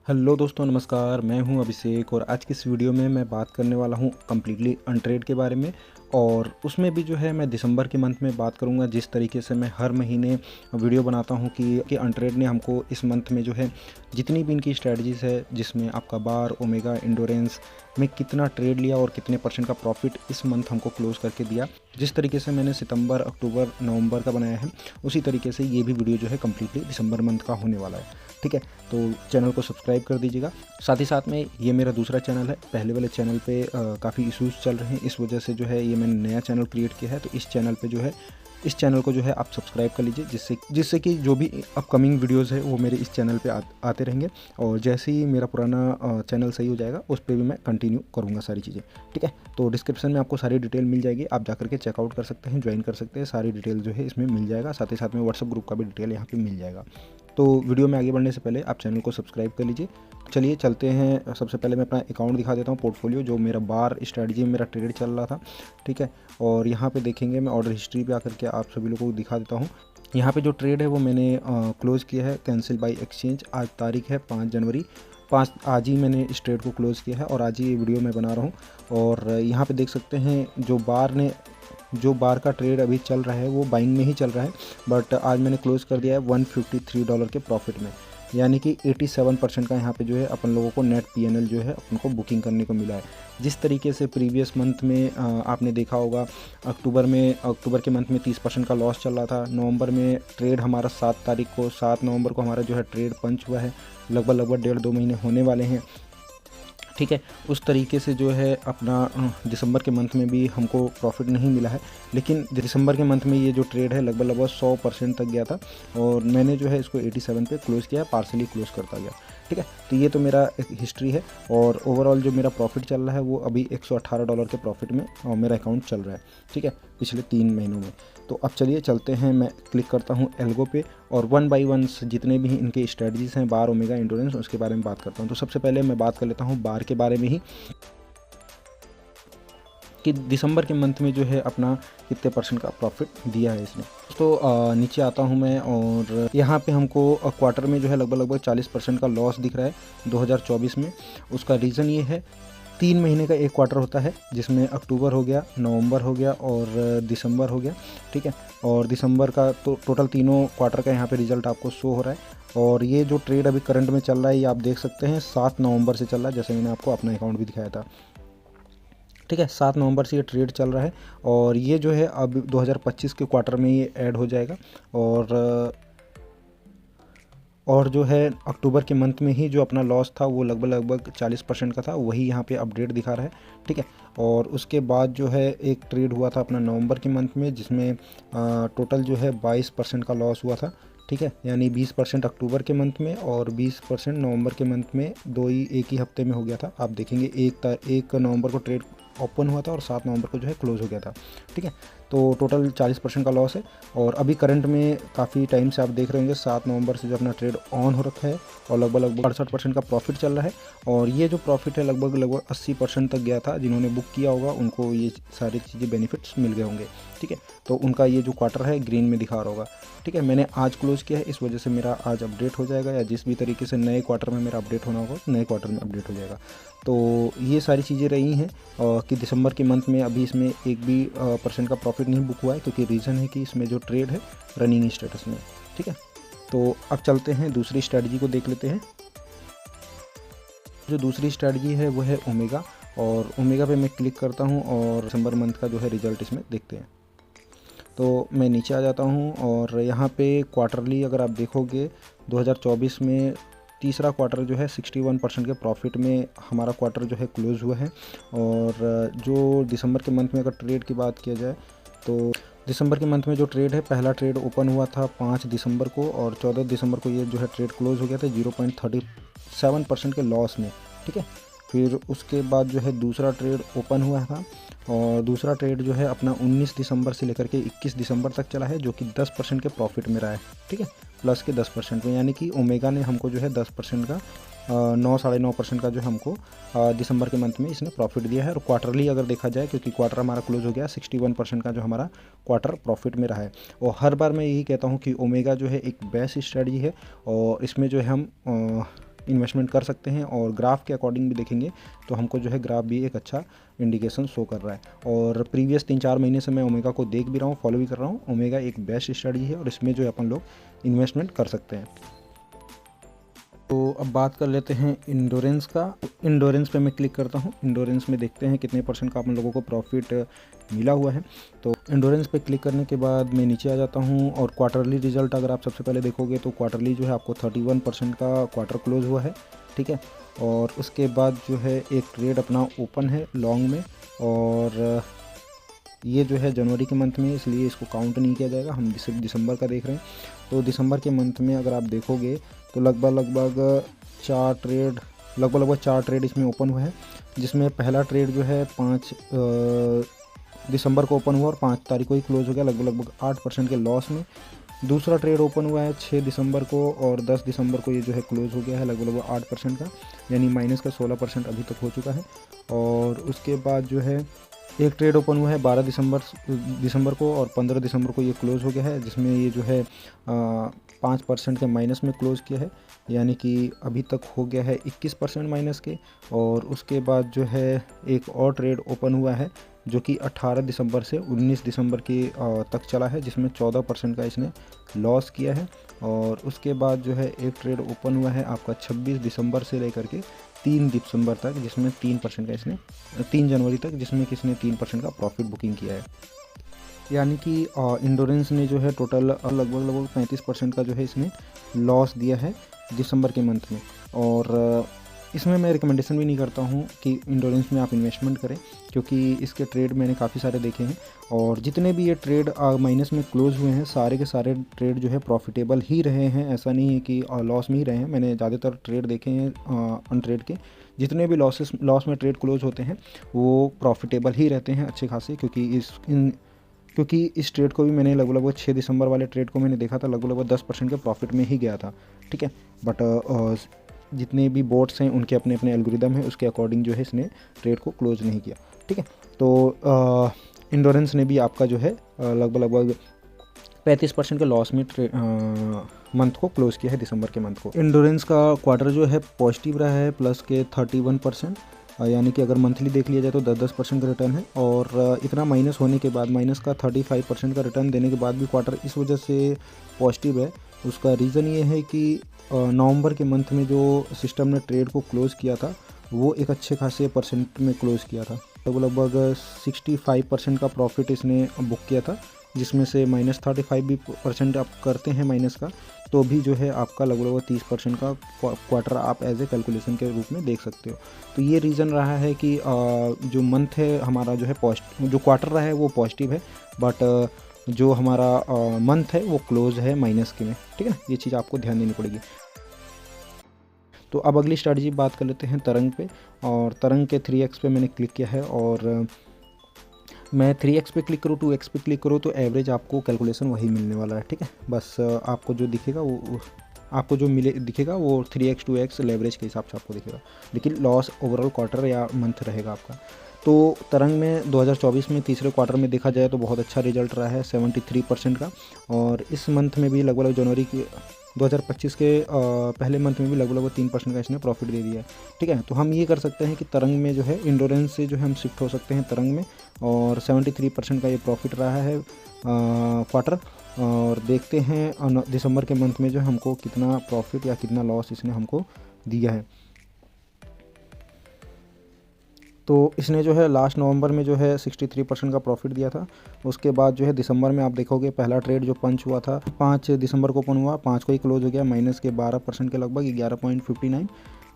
Hello दोस्तों, नमस्कार। मैं हूं अभिषेक और आज की इस वीडियो में मैं बात करने वाला हूं कम्प्लीटली अनट्रेड के बारे में। और उसमें भी जो है मैं दिसंबर के मंथ में बात करूंगा। जिस तरीके से मैं हर महीने वीडियो बनाता हूं कि अनट्रेड ने हमको इस मंथ में जो है जितनी भी इनकी स्ट्रैटेजीज़ है, जिसमें आपका बार, ओमेगा, एंडोरेंस में कितना ट्रेड लिया और कितने परसेंट का प्रॉफिट इस मंथ हमको क्लोज करके दिया। जिस तरीके से मैंने सितंबर, अक्टूबर, नवंबर का बनाया है, उसी तरीके से ये भी वीडियो जो है कम्प्लीटली दिसंबर मंथ का होने वाला है। ठीक है, तो चैनल को सब्सक्राइब कर दीजिएगा। साथ ही साथ में ये मेरा दूसरा चैनल है। पहले वाले चैनल पे काफ़ी इश्यूज़ चल रहे हैं, इस वजह से जो है ये मैंने नया चैनल क्रिएट किया है। तो इस चैनल पे जो है इस चैनल को जो है आप सब्सक्राइब कर लीजिए, जिससे कि जो भी अपकमिंग वीडियोज़ है वो मेरे इस चैनल पे आते रहेंगे। और जैसे ही मेरा पुराना चैनल सही हो जाएगा उस पर भी मैं कंटिन्यू करूँगा सारी चीज़ें। ठीक है, तो डिस्क्रिप्शन में आपको सारी डिटेल मिल जाएगी, आप जा करके चेकआउट कर सकते हैं, ज्वाइन कर सकते हैं। सारी डिटेल जो है इसमें मिल जाएगा। साथ ही साथ में व्हाट्सअप ग्रुप का भी डिटेल यहाँ पर मिल जाएगा। तो वीडियो में आगे बढ़ने से पहले आप चैनल को सब्सक्राइब कर लीजिए। चलिए चलते हैं। सबसे पहले मैं अपना अकाउंट दिखा देता हूँ, पोर्टफोलियो, जो मेरा बार स्ट्रैटेजी में मेरा ट्रेड चल रहा था। ठीक है, और यहाँ पे देखेंगे, मैं ऑर्डर हिस्ट्री पे आकर के आप सभी लोगों को दिखा देता हूँ। यहाँ पे जो ट्रेड है वो मैंने क्लोज़ किया है, कैंसिल बाय एक्सचेंज। आज तारीख है 5 जनवरी। आज ही मैंने इस ट्रेड को क्लोज़ किया है और आज ही ये वीडियो मैं बना रहा हूँ। और यहाँ पे देख सकते हैं जो बार का ट्रेड अभी चल रहा है वो बाइंग में ही चल रहा है, बट आज मैंने क्लोज़ कर दिया है $153 के प्रॉफिट में। यानी कि 87% का यहाँ पे जो है अपन लोगों को नेट पीएनएल जो है अपन को बुकिंग करने को मिला है। जिस तरीके से प्रीवियस मंथ में आपने देखा होगा, अक्टूबर के मंथ में 30% का लॉस चल रहा था। नवंबर में ट्रेड हमारा 7 नवंबर को हमारा जो है ट्रेड पंच हुआ है। लगभग 1.5-2 महीने होने वाले हैं। ठीक है, उस तरीके से जो है अपना दिसंबर के मंथ में भी हमको प्रॉफिट नहीं मिला है, लेकिन दिसंबर के मंथ में ये जो ट्रेड है लगभग 100% तक गया था और मैंने जो है इसको 87 पे क्लोज़ किया, पार्सली क्लोज़ करता गया। ठीक है, तो ये तो मेरा एक हिस्ट्री है। और ओवरऑल जो मेरा प्रॉफिट चल रहा है वो अभी $118 के प्रॉफिट में और मेरा अकाउंट चल रहा है। ठीक है, पिछले 3 महीनों में। तो अब चलिए चलते हैं, मैं क्लिक करता हूँ एल्गो पे और 1 बाय 1 जितने भी इनके स्ट्रेटजीज़ हैं, बार, ओमेगा, एंडोरेंस, उसके बारे में बात करता हूँ। तो सबसे पहले मैं बात कर लेता हूँ बार के बारे में ही, कि दिसंबर के मंथ में जो है अपना कितने परसेंट का प्रॉफिट दिया है इसने। तो नीचे आता हूँ मैं और यहाँ पे हमको क्वार्टर में जो है लगभग 40% का लॉस दिख रहा है 2024 में। उसका रीज़न ये है, 3 महीने का एक क्वार्टर होता है, जिसमें अक्टूबर हो गया, नवंबर हो गया और दिसंबर हो गया। ठीक है, और दिसंबर का तो टोटल तीनों क्वार्टर का यहाँ पे रिजल्ट आपको शो हो रहा है। और ये जो ट्रेड अभी करंट में चल रहा है ये आप देख सकते हैं 7 नवंबर से चल रहा है, जैसे मैंने आपको अपना अकाउंट भी दिखाया था। ठीक है, 7 नवंबर से ये ट्रेड चल रहा है और ये जो है अब 2025 के क्वार्टर में ये ऐड हो जाएगा। और जो है अक्टूबर के मंथ में ही जो अपना लॉस था वो लगभग 40% का था, वही यहाँ पे अपडेट दिखा रहा है। ठीक है, और उसके बाद जो है एक ट्रेड हुआ था अपना नवंबर के मंथ में, जिसमें टोटल जो है 22% का लॉस हुआ था। ठीक है, यानी 20% अक्टूबर के मंथ में और 20% नवंबर के मंथ में, एक ही हफ्ते में हो गया था। आप देखेंगे 1 नवंबर को ट्रेड ओपन हुआ था और 7 नवंबर को जो है क्लोज़ हो गया था। ठीक है, तो टोटल 40% का लॉस है। और अभी करंट में काफ़ी टाइम से आप देख रहे होंगे 7 नवंबर से जो अपना ट्रेड ऑन हो रखा है और लगभग 68% का प्रॉफिट चल रहा है। और ये जो प्रॉफिट है लगभग 80% तक गया था। जिन्होंने बुक किया होगा उनको ये सारी चीज़ें बेनिफिट्स मिल गए होंगे। ठीक है, तो उनका ये जो क्वार्टर है ग्रीन में दिखा रहा होगा। ठीक है, मैंने आज क्लोज़ किया है, इस वजह से मेरा आज अपडेट हो जाएगा, या जिस भी तरीके से नए क्वार्टर में मेरा अपडेट होना होगा नए क्वार्टर में अपडेट हो जाएगा। तो ये सारी चीज़ें रही हैं कि दिसंबर के मंथ में अभी इसमें एक भी परसेंट का प्रॉफिट नहीं बुक हुआ है, क्योंकि रीज़न है कि इसमें जो ट्रेड है रनिंग स्टेटस में। ठीक है, तो अब चलते हैं दूसरी स्ट्रैटेजी को देख लेते हैं। जो दूसरी स्ट्रैटेजी है वो है ओमेगा, और ओमेगा पे मैं क्लिक करता हूँ और दिसंबर मंथ का जो है रिजल्ट इसमें देखते हैं। तो मैं नीचे आ जाता हूँ और यहाँ पे क्वार्टरली अगर आप देखोगे 2024 में तीसरा क्वार्टर जो है 61% के प्रॉफिट में हमारा क्वार्टर जो है क्लोज़ हुआ है। और जो दिसंबर के मंथ में अगर ट्रेड की बात किया जाए तो दिसंबर के मंथ में जो ट्रेड है, पहला ट्रेड ओपन हुआ था 5 दिसंबर को और 14 दिसंबर को ये जो है ट्रेड क्लोज़ हो गया था 0.37% के लॉस में। ठीक है, फिर उसके बाद जो है दूसरा ट्रेड ओपन हुआ था और दूसरा ट्रेड जो है अपना 19 दिसंबर से लेकर के 21 दिसंबर तक चला है, जो कि 10% के प्रॉफिट में रहा है। ठीक है, प्लस के 10% में, यानी कि ओमेगा ने हमको जो है 10% का 9-9.5% का जो हमको दिसंबर के मंथ में इसने प्रॉफिट दिया है। और क्वार्टरली अगर देखा जाए, क्योंकि क्वार्टर हमारा क्लोज हो गया, 61% का जो हमारा क्वार्टर प्रॉफिट में रहा है। और हर बार मैं यही कहता हूँ कि ओमेगा जो है एक बेस्ट स्ट्रेटजी है और इसमें जो है हम इन्वेस्टमेंट कर सकते हैं। और ग्राफ के अकॉर्डिंग भी देखेंगे तो हमको जो है ग्राफ भी एक अच्छा इंडिकेशन शो कर रहा है। और प्रीवियस 3-4 महीने से मैं ओमेगा को देख भी रहा हूँ, फॉलो भी कर रहा हूँ। ओमेगा एक बेस्ट स्टडी है और इसमें जो है अपन लोग इन्वेस्टमेंट कर सकते हैं। तो अब बात कर लेते हैं इंडोरेंस का। इंडोरेंस पे मैं क्लिक करता हूँ। इंडोरेंस में देखते हैं कितने % का अपन लोगों को प्रॉफिट मिला हुआ है। तो इंडोरेंस पे क्लिक करने के बाद मैं नीचे आ जाता हूँ और क्वार्टरली रिजल्ट अगर आप सबसे पहले देखोगे तो क्वार्टरली जो है आपको 31% का क्वार्टर क्लोज हुआ है, ठीक है। और उसके बाद जो है एक ट्रेड अपना ओपन है लॉन्ग में, और ये जो है जनवरी के मंथ में, इसलिए इसको काउंट नहीं किया जाएगा, हम सिर्फ दिसंबर का देख रहे हैं। तो दिसंबर के मंथ में अगर आप देखोगे तो लगभग 4 ट्रेड इसमें ओपन हुआ है, जिसमें पहला ट्रेड जो है 5 दिसंबर को ओपन हुआ और 5 तारीख को ही क्लोज हो गया लगभग 8% के लॉस में। दूसरा ट्रेड ओपन हुआ है 6 दिसंबर को और 10 दिसंबर को ये जो है क्लोज हो गया है लगभग 8% का, यानी माइनस का 16% अभी तक हो चुका है। और उसके बाद जो है एक ट्रेड ओपन हुआ है 12 दिसंबर को और 15 दिसंबर को ये क्लोज हो गया है, जिसमें ये जो है 5% के माइनस में क्लोज किया है, यानी कि अभी तक हो गया है 21% माइनस के। और उसके बाद जो है एक और ट्रेड ओपन हुआ है जो कि 18 दिसंबर से 19 दिसंबर के तक चला है, जिसमें 14% का इसने लॉस किया है। और उसके बाद जो है एक ट्रेड ओपन हुआ है आपका 26 दिसंबर से लेकर के 3 दिसंबर तक, जिसमें 3% का इसने 3 जनवरी तक, जिसमें किसने 3% का प्रॉफिट बुकिंग किया है। यानी कि इंडोरेंस ने जो है टोटल लगभग 35% का जो है इसने लॉस दिया है दिसंबर के मंथ में। और इसमें मैं रिकमेंडेशन भी नहीं करता हूँ कि इंडोरेंस में आप इन्वेस्टमेंट करें, क्योंकि इसके ट्रेड मैंने काफ़ी सारे देखे हैं और जितने भी ये ट्रेड माइनस में क्लोज हुए हैं सारे के सारे ट्रेड जो है प्रॉफिटेबल ही रहे हैं। ऐसा नहीं है कि लॉस में ही रहे हैं। मैंने ज़्यादातर ट्रेड देखे हैं अनट्रेड के, जितने भी लॉस में ट्रेड क्लोज होते हैं वो प्रॉफिटेबल ही रहते हैं अच्छे खासे, क्योंकि इस ट्रेड को भी मैंने लगभग 6 दिसंबर वाले ट्रेड को मैंने देखा था लगभग 10% के प्रॉफिट में ही गया था, ठीक है। बट जितने भी बोट्स हैं उनके अपने अपने एल्गोरिदम है, उसके अकॉर्डिंग जो है इसने ट्रेड को क्लोज नहीं किया, ठीक है। तो इंडोरेंस ने भी आपका जो है लगभग 35% के लॉस में मंथ को क्लोज किया है दिसंबर के मंथ को। इंडोरेंस का क्वार्टर जो है पॉजिटिव रहा है प्लस के 31%, यानी कि अगर मंथली देख लिया जाए तो 10% का रिटर्न है। और इतना माइनस होने के बाद, माइनस का 35% का रिटर्न देने के बाद भी क्वार्टर इस वजह से पॉजिटिव है। उसका रीज़न ये है कि नवंबर के मंथ में जो सिस्टम ने ट्रेड को क्लोज़ किया था वो एक अच्छे खासे % में क्लोज़ किया था, तो लगभग 65% का प्रॉफिट इसने बुक किया था, जिसमें से -35 भी % आप करते हैं माइनस का, तो भी जो है आपका लगभग 30% का क्वार्टर आप एज ए कैलकुलेशन के रूप में देख सकते हो। तो ये रीज़न रहा है कि जो मंथ है हमारा जो है जो क्वार्टर रहा है वो पॉजिटिव है, बट जो हमारा मंथ है वो क्लोज है माइनस के में, ठीक है ना। ये चीज़ आपको ध्यान देनी पड़ेगी। तो अब अगली स्ट्रैटेजी बात कर लेते हैं तरंग पे। और तरंग के 3x पे मैंने क्लिक किया है और मैं 3x पे क्लिक करूँ 2x पे क्लिक करूँ तो एवरेज आपको कैलकुलेशन वही मिलने वाला है, ठीक है। बस आपको जो दिखेगा वो आपको जो दिखेगा वो 3x 2x लेवरेज के हिसाब से आपको दिखेगा, लेकिन लॉस ओवरऑल क्वार्टर या मंथ रहेगा आपका। तो तरंग में 2024 में तीसरे क्वार्टर में देखा जाए तो बहुत अच्छा रिजल्ट रहा है 73% का, और इस मंथ में भी लगभग जनवरी की 2025 के पहले मंथ में भी लगभग 3% का इसने प्रॉफिट दे दिया है, ठीक है। तो हम ये कर सकते हैं कि तरंग में जो है इंडोरेंस से जो है हम शिफ्ट हो सकते हैं तरंग में, और 73% का ये प्रॉफिट रहा है क्वार्टर। और देखते हैं दिसंबर के मंथ में जो हमको कितना प्रॉफिट या कितना लॉस इसने हमको दिया है। तो इसने जो है लास्ट नवंबर में जो है 63% का प्रॉफिट दिया था। उसके बाद जो है दिसंबर में आप देखोगे पहला ट्रेड जो पंच हुआ था 5 दिसंबर को ओपन हुआ, 5 को ही क्लोज हो गया माइनस के 12% के लगभग 11.59।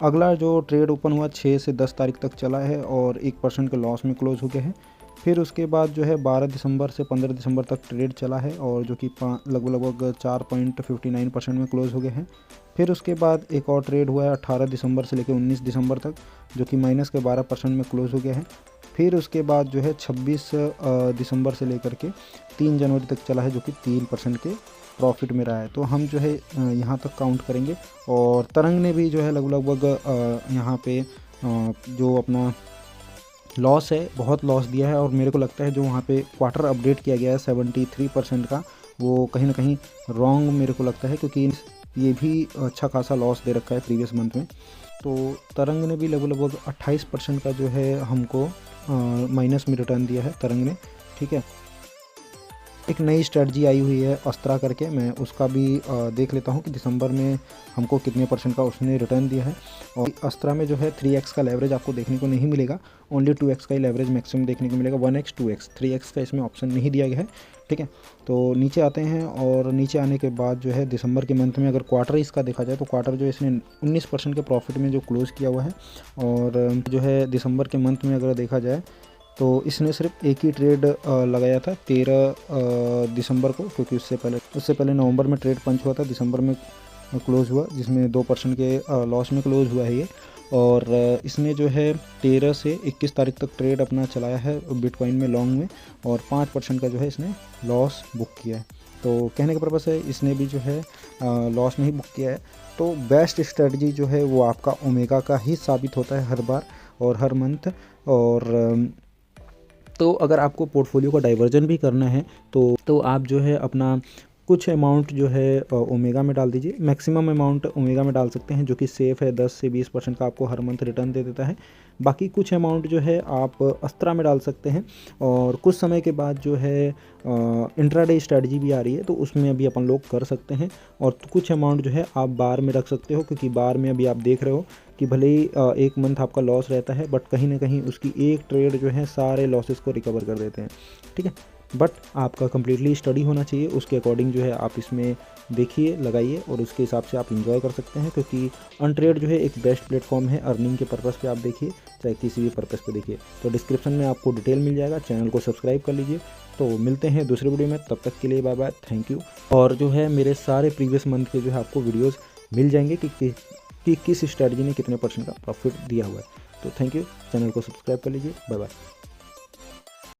अगला जो ट्रेड ओपन हुआ 6 से 10 तारीख तक चला है और 1% के लॉस में क्लोज हो गया है। फिर उसके बाद जो है 12 दिसंबर से 15 दिसंबर तक ट्रेड चला है और जो कि लगभग 4.59% में क्लोज हो गए हैं। फिर उसके बाद एक और ट्रेड हुआ है 18 दिसंबर से लेकर 19 दिसंबर तक, जो कि माइनस के 12% में क्लोज हो गया है। फिर उसके बाद जो है 26 दिसंबर से लेकर के 3 जनवरी तक चला है, जो कि 3% के प्रॉफिट में रहा है। तो हम जो है यहाँ तक काउंट करेंगे। और तरंग ने भी जो है लगभग यहाँ पे जो अपना लॉस है बहुत लॉस दिया है, और मेरे को लगता है जो वहाँ पे क्वार्टर अपडेट किया गया है 73% का, वो कहीं ना कहीं रॉन्ग मेरे को लगता है, क्योंकि ये भी अच्छा खासा लॉस दे रखा है प्रीवियस मंथ में। तो तरंग ने भी लगभग 28% का जो है हमको माइनस में रिटर्न दिया है तरंग ने, ठीक है। एक नई स्ट्रेटजी आई हुई है अस्त्रा करके, मैं उसका भी देख लेता हूँ कि दिसंबर में हमको कितने % का उसने रिटर्न दिया है। और अस्त्रा में जो है 3x का लेवरेज आपको देखने को नहीं मिलेगा, ओनली 2x का ही लेवरेज मैक्सिमम देखने को मिलेगा। 1x 2x 3x का इसमें ऑप्शन नहीं दिया गया है, ठीक है। तो नीचे आते हैं और नीचे आने के बाद जो है दिसंबर के मंथ में अगर क्वार्टर इसका देखा जाए तो क्वार्टर जो इसने 19% के प्रॉफिट में जो क्लोज़ किया हुआ है। और जो है दिसंबर के मंथ में अगर देखा जाए तो इसने सिर्फ एक ही ट्रेड लगाया था 13 दिसंबर को, क्योंकि उससे पहले नवंबर में ट्रेड पंच हुआ था, दिसंबर में क्लोज़ हुआ जिसमें 2% के लॉस में क्लोज़ हुआ है ये। और इसने जो है 13 से 21 तारीख तक ट्रेड अपना चलाया है बिटकॉइन में लॉन्ग में, और 5% का जो है इसने लॉस बुक किया है। तो कहने का पर्पस है इसने भी जो है लॉस नहीं बुक किया है। तो बेस्ट स्ट्रेटजी जो है वो आपका ओमेगा का ही साबित होता है हर बार और हर मंथ। और तो अगर आपको पोर्टफोलियो का डाइवर्जन भी करना है तो आप जो है अपना कुछ अमाउंट जो है ओमेगा में डाल दीजिए। मैक्सिमम अमाउंट ओमेगा में डाल सकते हैं जो कि सेफ़ है, 10 से 20% का आपको हर मंथ रिटर्न दे देता है। बाकी कुछ अमाउंट जो है आप अस्त्रा में डाल सकते हैं। और कुछ समय के बाद जो है इंट्राडे स्ट्रेटजी भी आ रही है, तो उसमें अभी अपन लोग कर सकते हैं। और कुछ अमाउंट जो है आप बार में रख सकते हो, क्योंकि बार में अभी आप देख रहे हो कि भले ही एक मंथ आपका लॉस रहता है, बट कहीं ना कहीं उसकी एक ट्रेड जो है सारे लॉसेस को रिकवर कर देते हैं, ठीक है। बट आपका कम्प्लीटली स्टडी होना चाहिए, उसके अकॉर्डिंग जो है आप इसमें देखिए, लगाइए और उसके हिसाब से आप इंजॉय कर सकते हैं। क्योंकि अनट्रेड जो है एक बेस्ट प्लेटफॉर्म है अर्निंग के पर्पज़ पे, आप देखिए चाहे किसी भी पर्पज़ पे देखिए। तो डिस्क्रिप्शन में आपको डिटेल मिल जाएगा, चैनल को सब्सक्राइब कर लीजिए। तो मिलते हैं दूसरे वीडियो में, तब तक के लिए बाय बाय, थैंक यू। और जो है मेरे सारे प्रीवियस मंथ के जो है आपको वीडियोज़ मिल जाएंगे कि किस स्ट्रेटजी ने कितने % का प्रॉफिट दिया हुआ है। तो थैंक यू, चैनल को सब्सक्राइब कर लीजिए, बाय बाय।